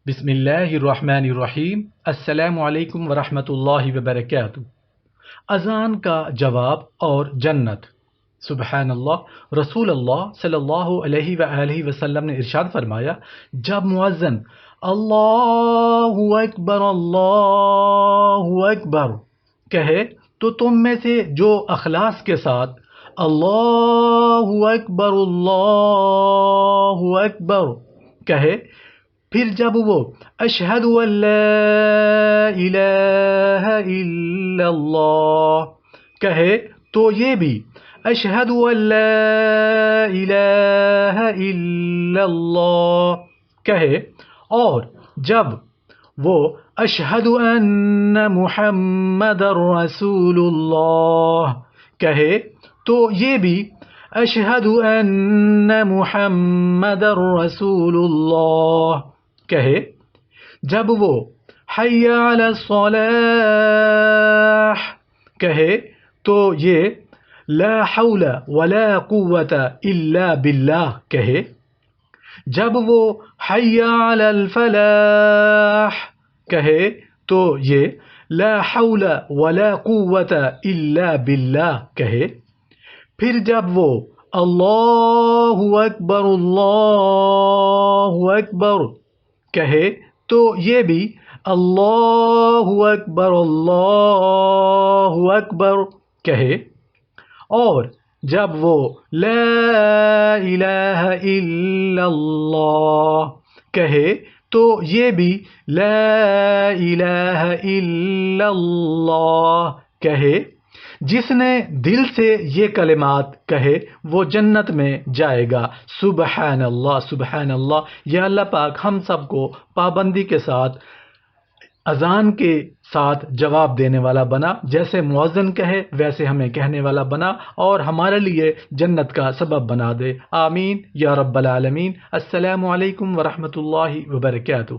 بسم اللہ الرحمن الرحیم۔ السلام علیکم ورحمۃ اللہ وبرکاتہ۔ اذان کا جواب اور جنت۔ سبحان اللہ۔ رسول اللہ صلی اللہ علیہ وآلہ وسلم نے ارشاد فرمایا، جب مؤذن اللہ اکبر کہے تو تم میں سے جو اخلاص کے ساتھ اللہ اکبر کہے، پھر جب وہ اشہد ان لا الہ الا اللہ کہے تو یہ بھی اشہد ان لا الہ الا اللہ کہے، اور جب وہ اشہد ان محمد رسول اللہ کہے تو یہ بھی اشہد ان محمد رسول اللہ کہے، جب وہ حی علی الصلاح کہے تو یہ لا حول ولا قوت الا باللہ کہے، جب وہ حی علی الفلاح کہے تو یہ لا حول ولا قوت الا باللہ کہے، پھر جب وہ اللہ اکبر کہے تو یہ بھی اللہ اکبر کہے، اور جب وہ لا الہ الا اللہ کہے تو یہ بھی لا الہ الا اللہ کہے۔ جس نے دل سے یہ کلمات کہے وہ جنت میں جائے گا۔ سبحان اللہ، سبحان اللہ۔ یا اللہ پاک ہم سب کو پابندی کے ساتھ اذان کے ساتھ جواب دینے والا بنا، جیسے مؤذن کہے ویسے ہمیں کہنے والا بنا، اور ہمارے لیے جنت کا سبب بنا دے۔ آمین یا رب العالمین۔ السلام علیکم ورحمۃ اللہ وبرکاتہ۔